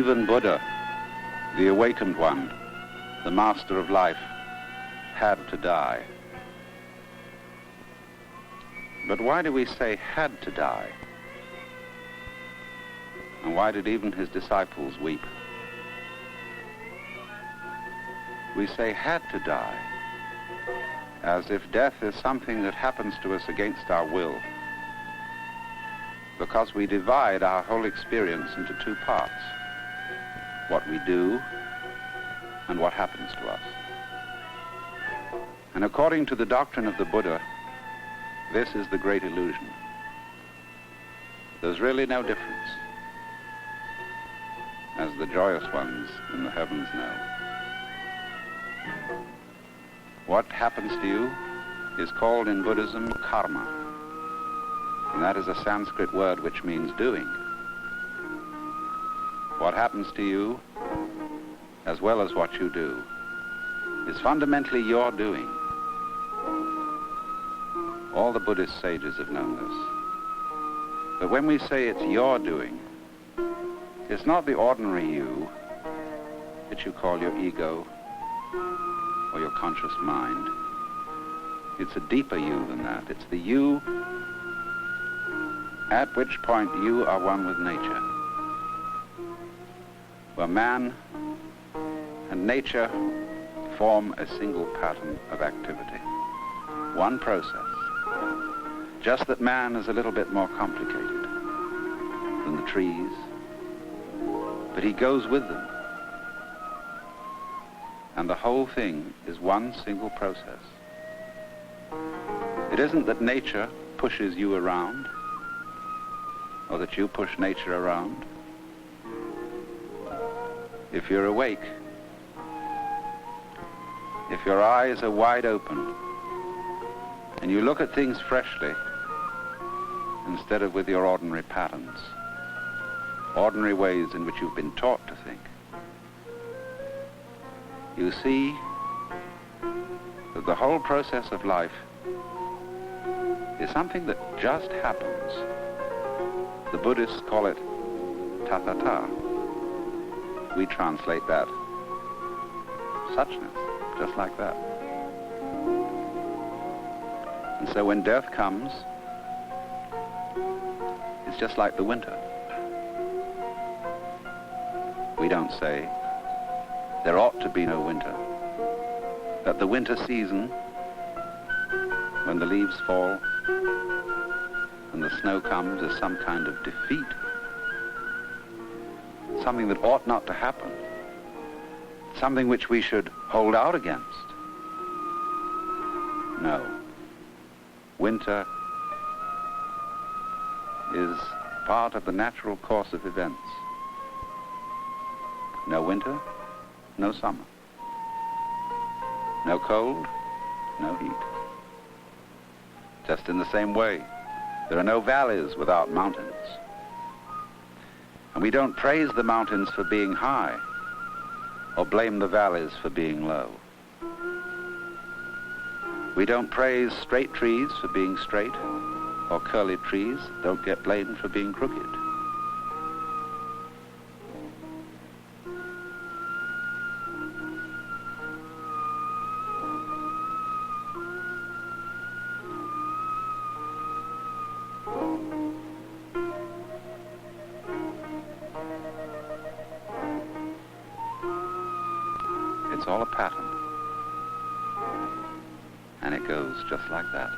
Even Buddha, the awakened one, the master of life, had to die. But why do we say had to die? And why did even his disciples weep? We say had to die, as if death is something that happens to us against our will, because we divide our whole experience into two parts: what we do and what happens to us. And according to the doctrine of the Buddha, this is the great illusion. There's really no difference, as the joyous ones in the heavens know. What happens to you is called in Buddhism karma, and that is a Sanskrit word which means doing. What happens to you, as well as what you do, is fundamentally your doing. All the Buddhist sages have known this. But when we say it's your doing, it's not the ordinary you that you call your ego or your conscious mind. It's a deeper you than that. It's the you at which point you are one with nature, where man and nature form a single pattern of activity, one process. Just that man is a little bit more complicated than the trees, but he goes with them. And the whole thing is one single process. It isn't that nature pushes you around, or that you push nature around. If you're awake, if your eyes are wide open, and you look at things freshly, instead of with your ordinary patterns, ordinary ways in which you've been taught to think, you see that the whole process of life is something that just happens. The Buddhists call it tathata. We translate that suchness, just like that. And so when death comes, it's just like the winter. We don't say there ought to be no winter, that the winter season, when the leaves fall and the snow comes, is some kind of defeat, something that ought not to happen, something which we should hold out against. No. Winter is part of the natural course of events. No winter, no summer. No cold, no heat. Just in the same way, there are no valleys without mountains. And we don't praise the mountains for being high or blame the valleys for being low. We don't praise straight trees for being straight, or curly trees don't get blamed for being crooked. It's all a pattern. And it goes just like that.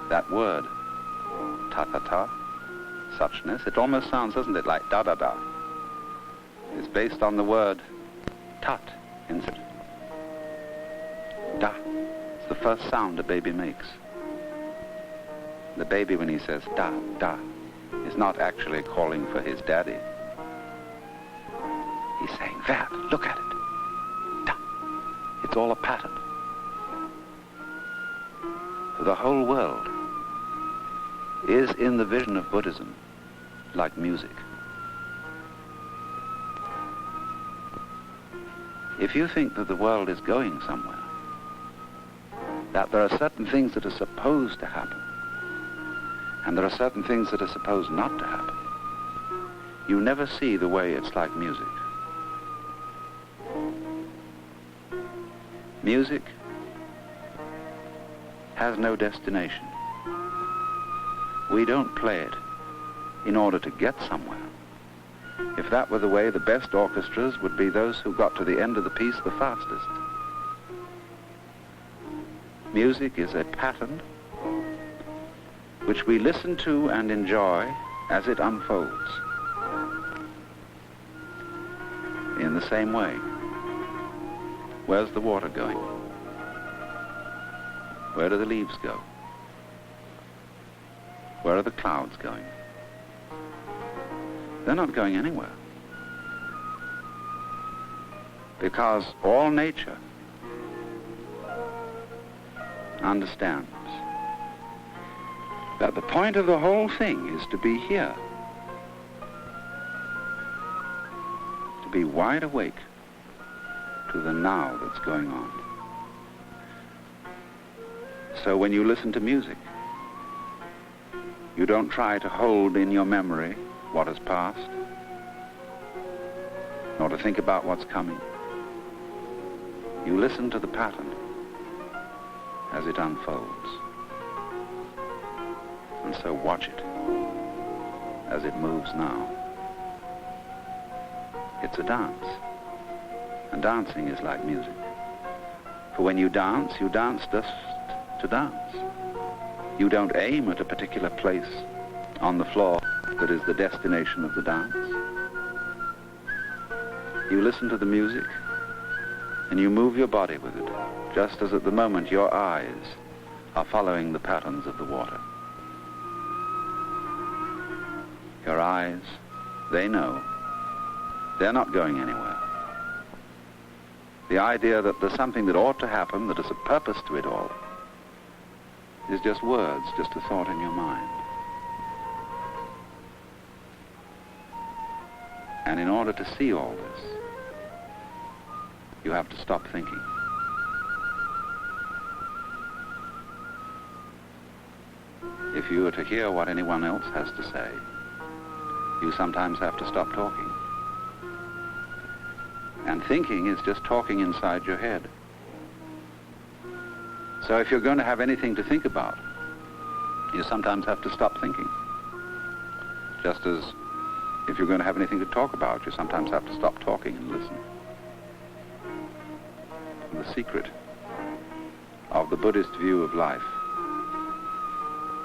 That word, tathata, suchness, it almost sounds, doesn't it, like da-da-da. It's based on the word tat, isn't it? Da. It's the first sound a baby makes. The baby, when he says da, da, is not actually calling for his daddy. He's saying that, look at it. Da. It's all a pattern. The whole world is, in the vision of Buddhism, like music. If you think that the world is going somewhere, that there are certain things that are supposed to happen, and there are certain things that are supposed not to happen, you never see the way it's like music. Music has no destination. We don't play it in order to get somewhere. If that were the way, the best orchestras would be those who got to the end of the piece the fastest. Music is a pattern which we listen to and enjoy as it unfolds. In the same way, where's the water going? Where do the leaves go? Where are the clouds going? They're not going anywhere. Because all nature understands that the point of the whole thing is to be here, to be wide awake to the now that's going on. So when you listen to music, you don't try to hold in your memory what has passed, nor to think about what's coming. You listen to the pattern as it unfolds. And so watch it as it moves now. It's a dance. And dancing is like music. For when you dance just to dance. You don't aim at a particular place on the floor that is the destination of the dance. You listen to the music and you move your body with it, just as at the moment your eyes are following the patterns of the water. Your eyes, they know. They're not going anywhere. The idea that there's something that ought to happen, that is a purpose to it all, is just words, just a thought in your mind. And in order to see all this, you have to stop thinking. If you were to hear what anyone else has to say, you sometimes have to stop talking. And thinking is just talking inside your head. So if you're going to have anything to think about, you sometimes have to stop thinking. Just as if you're going to have anything to talk about, you sometimes have to stop talking and listen. And the secret of the Buddhist view of life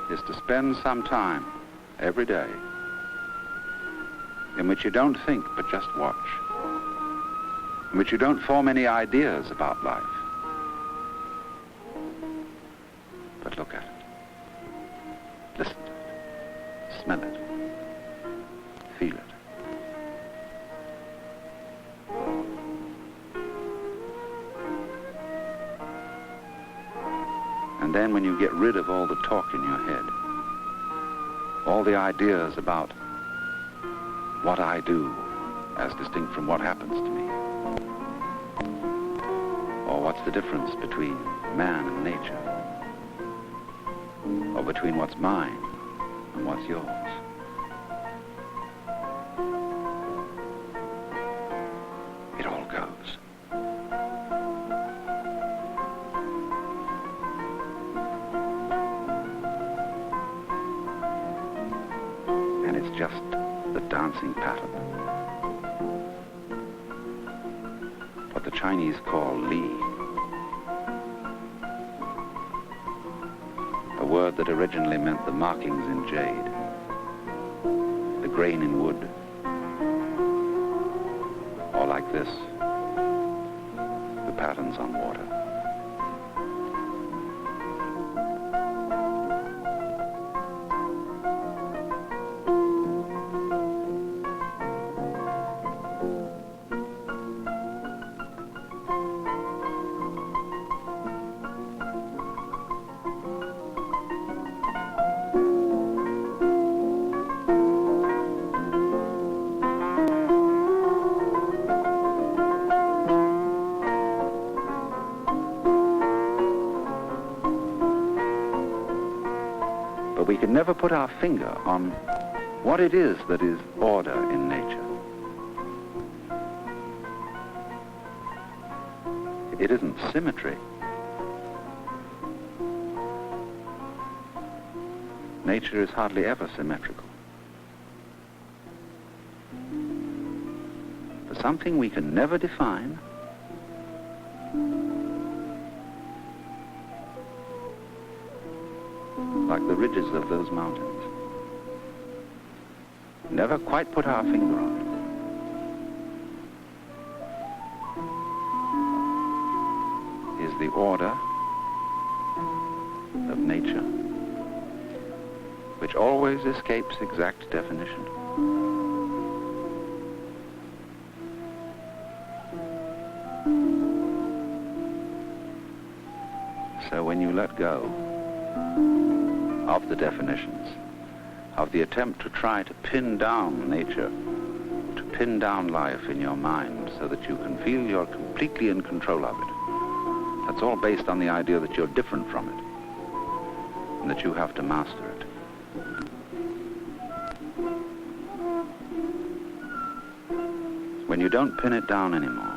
is to spend some time every day in which you don't think but just watch, in which you don't form any ideas about life, but look at it, listen to it, smell it, feel it. And then when you get rid of all the talk in your head, all the ideas about what I do as distinct from what happens to me, or what's the difference between man and nature, or between what's mine and what's yours. It all goes. And it's just the dancing pattern. What the Chinese call Li. A word that originally meant the markings in jade, the grain in wood, or like this, the patterns on water. We can never put our finger on what it is that is order in nature. It isn't symmetry. Nature is hardly ever symmetrical. For something we can never define, like the ridges of those mountains, never quite put our finger on it, is the order of nature, which always escapes exact definition. So when you let go of the definitions, of the attempt to try to pin down nature, to pin down life in your mind so that you can feel you're completely in control of it, that's all based on the idea that you're different from it and that you have to master it. When you don't pin it down anymore,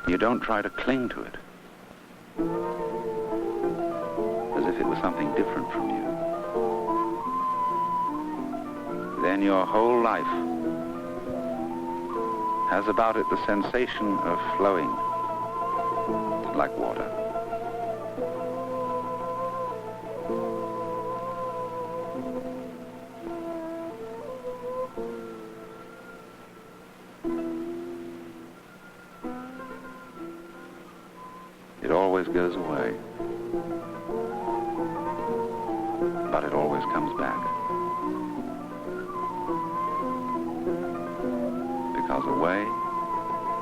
you don't try to cling to it as if it was something different from you, then your whole life has about it the sensation of flowing like water. It always goes away, but it always comes back. Because away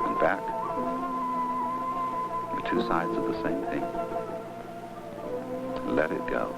and back are two sides of the same thing. Let it go.